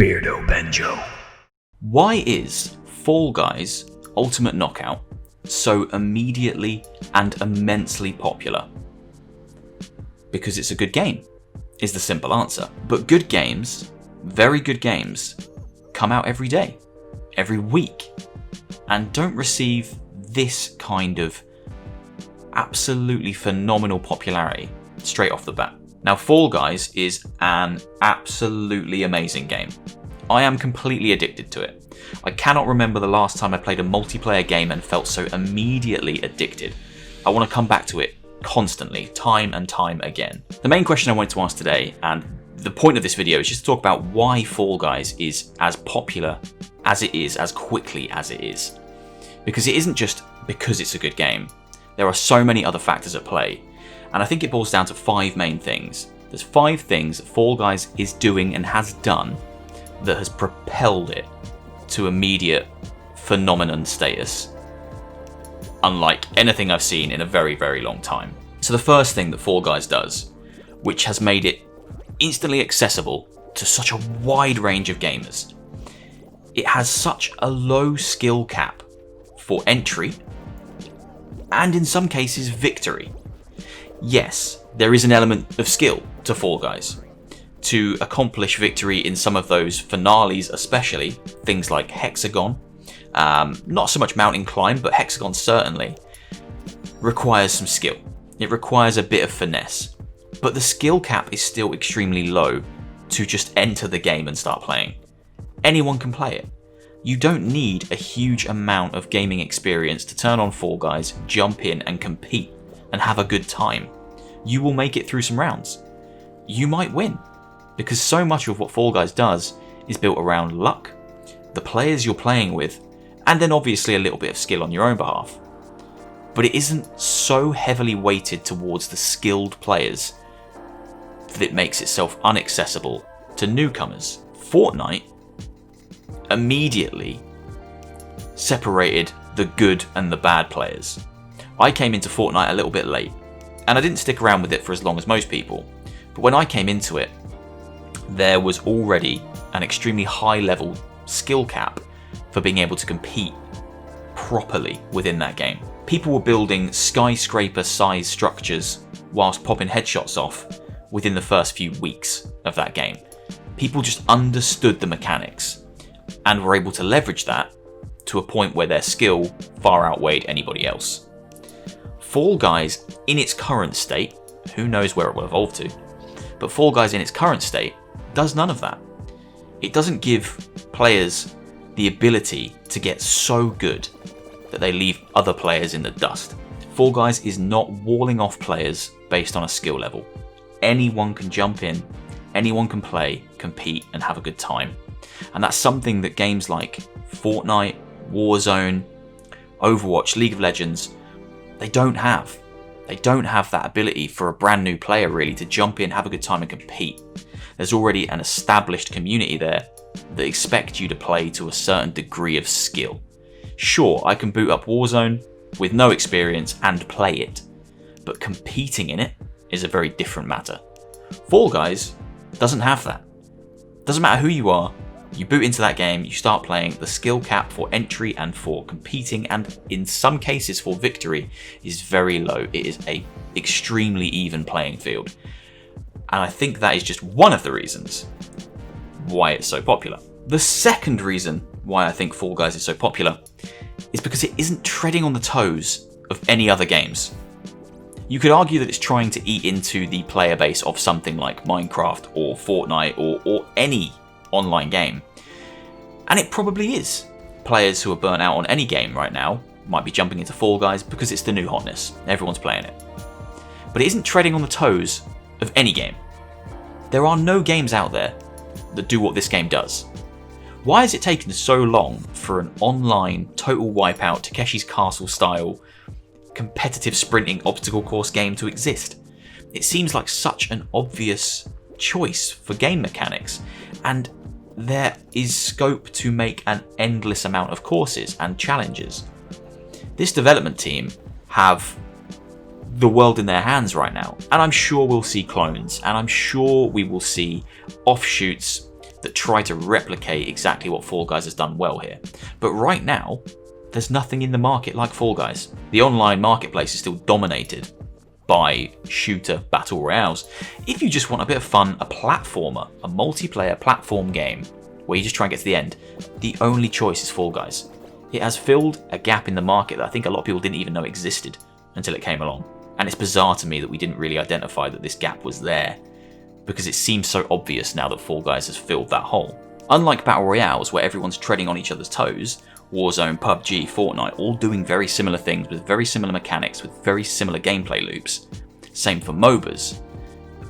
Beardo Banjo. Why is Fall Guys Ultimate Knockout so immediately and immensely popular? Because it's a good game, is the simple answer. But good games, very good games, come out every day, every week, and don't receive this kind of absolutely phenomenal popularity straight off the bat. Now, Fall Guys is an absolutely amazing game. I am completely addicted to it. I cannot remember the last time I played a multiplayer game and felt so immediately addicted. I want to come back to it constantly, time and time again. The main question I wanted to ask today, and the point of this video, is just to talk about why Fall Guys is as popular as it is, as quickly as it is. Because it isn't just because it's a good game. There are so many other factors at play, and I think it boils down to 5 main things. There's 5 things that Fall Guys is doing and has done that has propelled it to immediate phenomenon status, unlike anything I've seen in a very, very long time. So the first thing that Fall Guys does, which has made it instantly accessible to such a wide range of gamers, it has such a low skill cap for entry, and in some cases victory. Yes, there is an element of skill to Fall Guys. To accomplish victory in some of those finales especially, things like Hexagon, not so much mountain climb, but Hexagon certainly, requires some skill. It requires a bit of finesse. But the skill cap is still extremely low to just enter the game and start playing. Anyone can play it. You don't need a huge amount of gaming experience to turn on Fall Guys, jump in and compete and have a good time. You will make it through some rounds. You might win, because so much of what Fall Guys does is built around luck, the players you're playing with, and then obviously a little bit of skill on your own behalf. But it isn't so heavily weighted towards the skilled players that it makes itself inaccessible to newcomers. Fortnite immediately separated the good and the bad players. I came into Fortnite a little bit late, and I didn't stick around with it for as long as most people, but when I came into it, there was already an extremely high level skill cap for being able to compete properly within that game. People were building skyscraper sized structures whilst popping headshots off within the first few weeks of that game. People just understood the mechanics and were able to leverage that to a point where their skill far outweighed anybody else. Fall Guys in its current state, who knows where it will evolve to, but Fall Guys in its current state does none of that. It doesn't give players the ability to get so good that they leave other players in the dust. Fall Guys is not walling off players based on a skill level. Anyone can jump in, anyone can play, compete and have a good time. And that's something that games like Fortnite, Warzone, Overwatch, League of Legends, they don't have. They don't have that ability for a brand new player really to jump in, have a good time and compete. There's already an established community there that expect you to play to a certain degree of skill. Sure, I can boot up Warzone with no experience and play it, but competing in it is a very different matter. Fall Guys doesn't have that. Doesn't matter who you are, you boot into that game, you start playing, the skill cap for entry and for competing and in some cases for victory is very low. It is a extremely even playing field. And I think that is just one of the reasons why it's so popular. The second reason why I think Fall Guys is so popular is because it isn't treading on the toes of any other games. You could argue that it's trying to eat into the player base of something like Minecraft or Fortnite or any online game. And it probably is. Players who are burnt out on any game right now might be jumping into Fall Guys because it's the new hotness. Everyone's playing it. But it isn't treading on the toes of any game. There are no games out there that do what this game does. Why has it taken so long for an online total wipeout Takeshi's Castle style competitive sprinting obstacle course game to exist? It seems like such an obvious choice for game mechanics, and there is scope to make an endless amount of courses and challenges. This development team have the world in their hands right now, and I'm sure we'll see clones, and I'm sure we will see offshoots that try to replicate exactly what Fall Guys has done well here. But right now, there's nothing in the market like Fall Guys. The online marketplace is still dominated by shooter battle royales. If you just want a bit of fun, a platformer, a multiplayer platform game where you just try and get to the end, the only choice is Fall Guys. It has filled a gap in the market that I think a lot of people didn't even know existed until it came along. And it's bizarre to me that we didn't really identify that this gap was there, because it seems so obvious now that Fall Guys has filled that hole. Unlike battle royales where everyone's treading on each other's toes, Warzone, PUBG, Fortnite, all doing very similar things with very similar mechanics, with very similar gameplay loops. Same for MOBAs,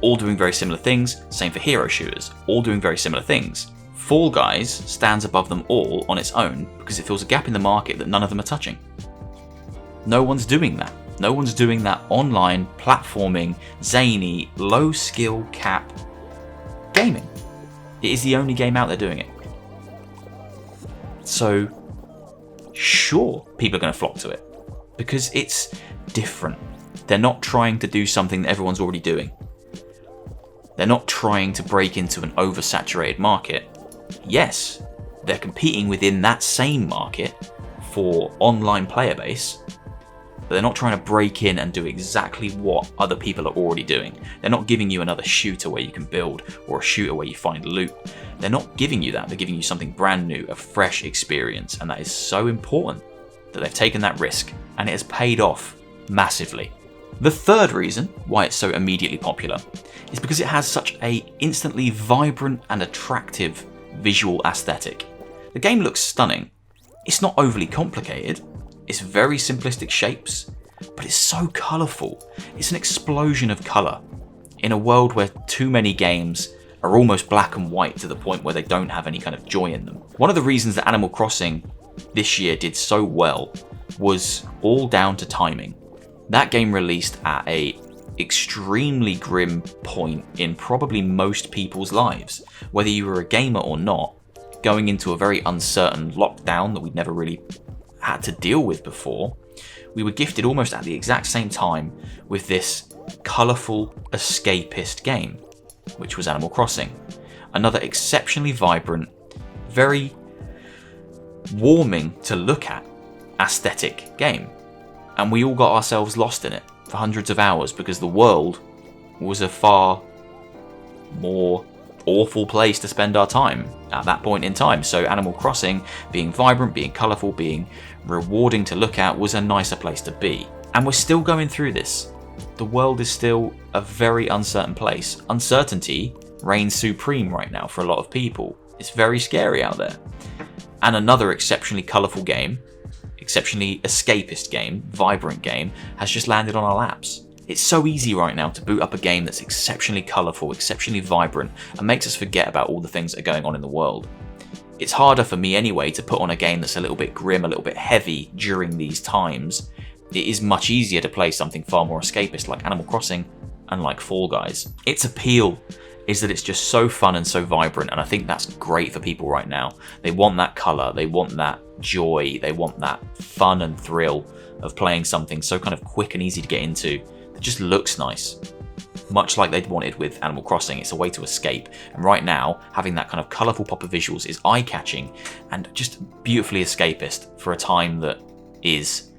all doing very similar things. Same for hero shooters, all doing very similar things. Fall Guys stands above them all on its own because it fills a gap in the market that none of them are touching. No one's doing that. No one's doing that online, platforming, zany, low skill cap gaming. It is the only game out there doing it. So, sure, people are going to flock to it because it's different. They're not trying to do something that everyone's already doing. They're not trying to break into an oversaturated market. Yes, they're competing within that same market for online player base, but they're not trying to break in and do exactly what other people are already doing. They're not giving you another shooter where you can build or a shooter where you find loot. They're not giving you that. They're giving you something brand new, a fresh experience, and that is so important that they've taken that risk, and it has paid off massively. The third reason why it's so immediately popular is because it has such a instantly vibrant and attractive visual aesthetic. The game looks stunning. It's not overly complicated. It's very simplistic shapes, but it's so colourful. It's an explosion of colour in a world where too many games are almost black and white to the point where they don't have any kind of joy in them. One of the reasons that Animal Crossing this year did so well was all down to timing. That game released at a extremely grim point in probably most people's lives. Whether you were a gamer or not, going into a very uncertain lockdown that we'd never really had to deal with before, we were gifted almost at the exact same time with this colourful escapist game, which was Animal Crossing. Another exceptionally vibrant, very warming to look at aesthetic game. And we all got ourselves lost in it for hundreds of hours because the world was a far more awful place to spend our time at that point in time. So Animal Crossing, being vibrant, being colourful, being rewarding to look at, was a nicer place to be. And we're still going through this. The world is still a very uncertain place. Uncertainty reigns supreme right now for a lot of people. It's very scary out there. And another exceptionally colourful game, exceptionally escapist game, vibrant game, has just landed on our laps. It's so easy right now to boot up a game that's exceptionally colourful, exceptionally vibrant, and makes us forget about all the things that are going on in the world. It's harder for me anyway to put on a game that's a little bit grim, a little bit heavy during these times. It is much easier to play something far more escapist like Animal Crossing and like Fall Guys. Its appeal is that it's just so fun and so vibrant, and I think that's great for people right now. They want that colour, they want that joy, they want that fun and thrill of playing something so kind of quick and easy to get into that just looks nice. Much like they'd wanted with Animal Crossing, it's a way to escape. And right now, having that kind of colourful pop of visuals is eye-catching and just beautifully escapist for a time that is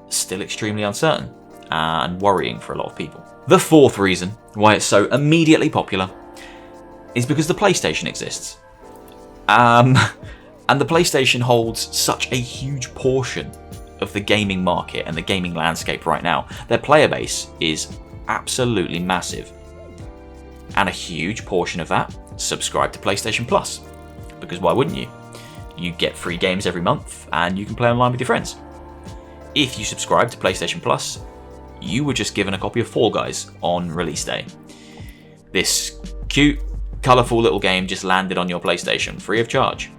still extremely uncertain and worrying for a lot of people. The fourth reason why it's so immediately popular is because the PlayStation exists. And the PlayStation holds such a huge portion of the gaming market and the gaming landscape right now. Their player base is absolutely massive. And a huge portion of that subscribe to PlayStation Plus. Because why wouldn't you? You get free games every month and you can play online with your friends. If you subscribe to PlayStation Plus, you were just given a copy of Fall Guys on release day. This cute, colourful little game just landed on your PlayStation free of charge.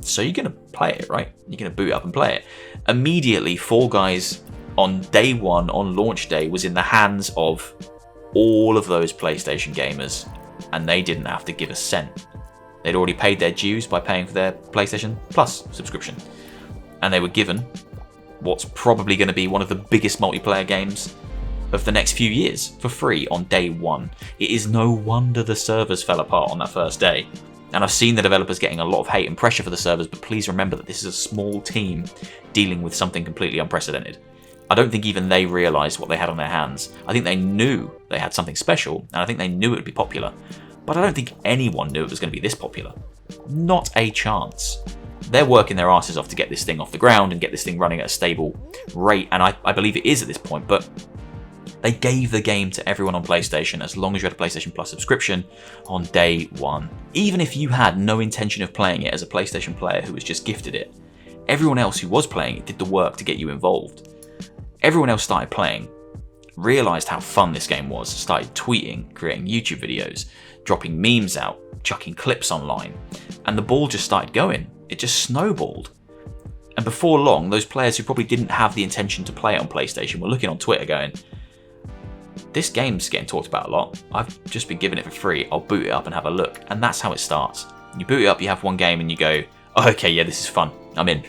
So you're going to play it, right? You're going to boot up and play it. Immediately, Fall Guys on day one, on launch day, was in the hands of all of those PlayStation gamers, and they didn't have to give a cent. They'd already paid their dues by paying for their PlayStation Plus subscription. And they were given what's probably going to be one of the biggest multiplayer games of the next few years for free on day one. It is no wonder the servers fell apart on that first day. And I've seen the developers getting a lot of hate and pressure for the servers, but please remember that this is a small team dealing with something completely unprecedented. I don't think even they realised what they had on their hands. I think they knew they had something special, and I think they knew it would be popular. But I don't think anyone knew it was going to be this popular. Not a chance. They're working their asses off to get this thing off the ground and get this thing running at a stable rate, and I believe it is at this point, but they gave the game to everyone on PlayStation as long as you had a PlayStation Plus subscription on day one. Even if you had no intention of playing it as a PlayStation player who was just gifted it, everyone else who was playing it did the work to get you involved. Everyone else started playing, realised how fun this game was, started tweeting, creating YouTube videos, dropping memes out, chucking clips online, and the ball just started going. It just snowballed. And before long, those players who probably didn't have the intention to play it on PlayStation were looking on Twitter going, this game's getting talked about a lot. I've just been given it for free. I'll boot it up and have a look. And that's how it starts. You boot it up, you have one game, and you go, oh, okay, yeah, this is fun. I'm in.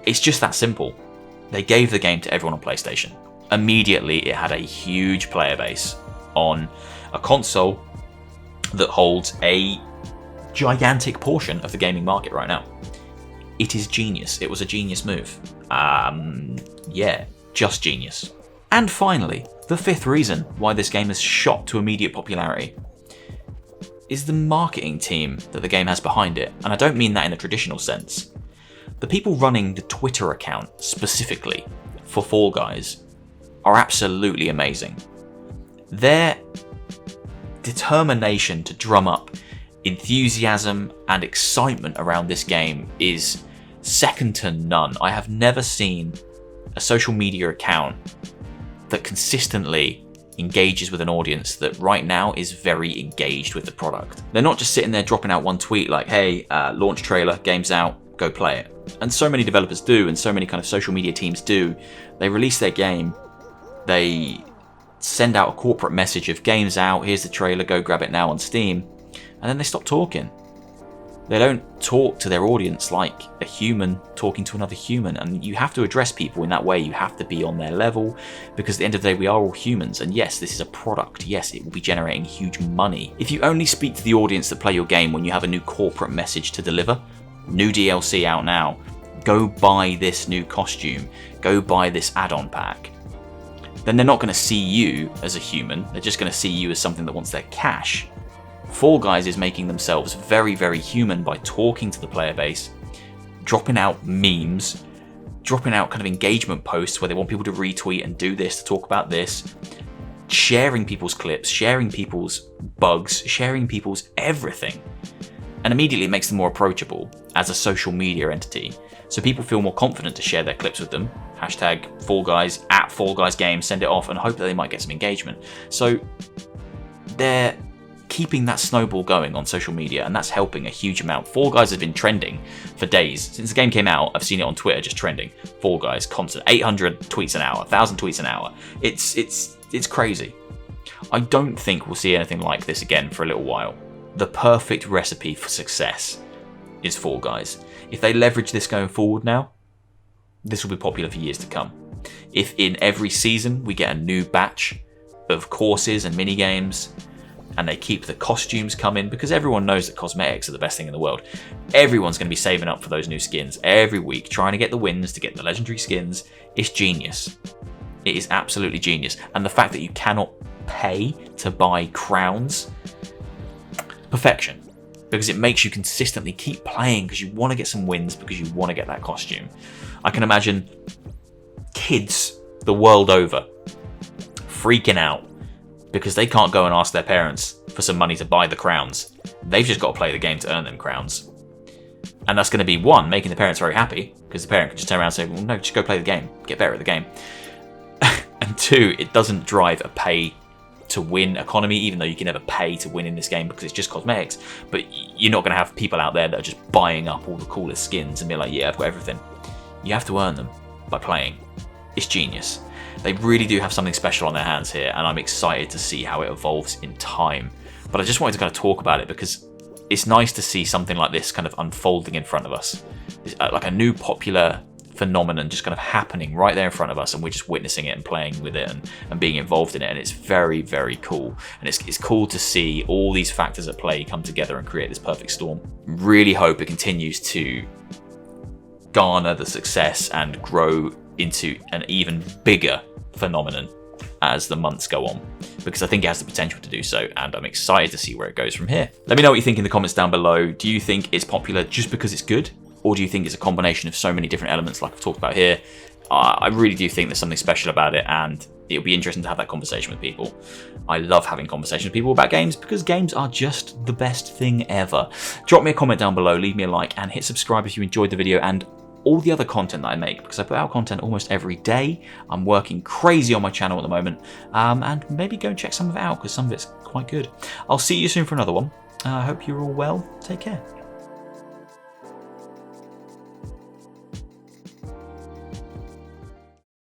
It's just that simple. They gave the game to everyone on PlayStation. Immediately, it had a huge player base on a console that holds a gigantic portion of the gaming market right now. It is genius. It was a genius move. Yeah, just genius. And finally, the fifth reason why this game has shot to immediate popularity is the marketing team that the game has behind it. And I don't mean that in the traditional sense. The people running the Twitter account specifically for Fall Guys are absolutely amazing. Their determination to drum up enthusiasm and excitement around this game is second to none. I have never seen a social media account that consistently engages with an audience that right now is very engaged with the product. They're not just sitting there dropping out one tweet like, hey, launch trailer, game's out, go play it. And so many developers do, and so many kind of social media teams do. They release their game, they send out a corporate message of game's out, here's the trailer, go grab it now on Steam, and then they stop talking. They don't talk to their audience like a human talking to another human, and you have to address people in that way. You have to be on their level, because at the end of the day, we are all humans, and yes, this is a product. Yes, it will be generating huge money. If you only speak to the audience that play your game when you have a new corporate message to deliver, new DLC out now, go buy this new costume, go buy this add-on pack, then they're not going to see you as a human, they're just going to see you as something that wants their cash. Fall Guys is making themselves very, very human by talking to the player base, dropping out memes, dropping out kind of engagement posts where they want people to retweet and do this, to talk about this, sharing people's clips, sharing people's bugs, sharing people's everything. And immediately it makes them more approachable as a social media entity. So people feel more confident to share their clips with them. Hashtag Fall Guys, at Fall Guys Games, send it off and hope that they might get some engagement. So they're keeping that snowball going on social media, and that's helping a huge amount. Fall Guys has been trending for days. Since the game came out, I've seen it on Twitter just trending. Fall Guys, constant, 800 tweets an hour, 1,000 tweets an hour. It's crazy. I don't think we'll see anything like this again for a little while. The perfect recipe for success is Fall Guys. If they leverage this going forward now, this will be popular for years to come. If in every season we get a new batch of courses and minigames, and they keep the costumes coming, because everyone knows that cosmetics are the best thing in the world. Everyone's going to be saving up for those new skins every week, trying to get the wins to get the legendary skins. It's genius. It is absolutely genius. And the fact that you cannot pay to buy crowns, perfection. Because it makes you consistently keep playing because you want to get some wins, because you want to get that costume. I can imagine kids the world over freaking out because they can't go and ask their parents for some money to buy the crowns. They've just got to play the game to earn them crowns. And that's going to be, one, making the parents very happy, because the parent can just turn around and say, well, no, just go play the game, get better at the game. And two, it doesn't drive a pay to win economy, even though you can never pay to win in this game because it's just cosmetics. But you're not going to have people out there that are just buying up all the coolest skins and be like, yeah, I've got everything. You have to earn them by playing. It's genius. They really do have something special on their hands here, and I'm excited to see how it evolves in time. But I just wanted to kind of talk about it because it's nice to see something like this kind of unfolding in front of us. It's like a new popular phenomenon just kind of happening right there in front of us, and we're just witnessing it and playing with it and being involved in it, and it's very, very cool. And it's cool to see all these factors at play come together and create this perfect storm. Really hope it continues to garner the success and grow into an even bigger phenomenon as the months go on, because I think it has the potential to do so, and I'm excited to see where it goes from here. Let me know what you think in the comments down below. Do you think it's popular just because it's good, or do you think it's a combination of so many different elements like I've talked about here? I really do think there's something special about it, and it'll be interesting to have that conversation with people. I love having conversations with people about games because games are just the best thing ever. Drop me a comment down below, leave me a like, and hit subscribe if you enjoyed the video and all the other content that I make, because I put out content almost every day. I'm working crazy on my channel at the moment, and maybe go and check some of it out because some of it's quite good. I'll see you soon for another one. I hope you're all well. Take care.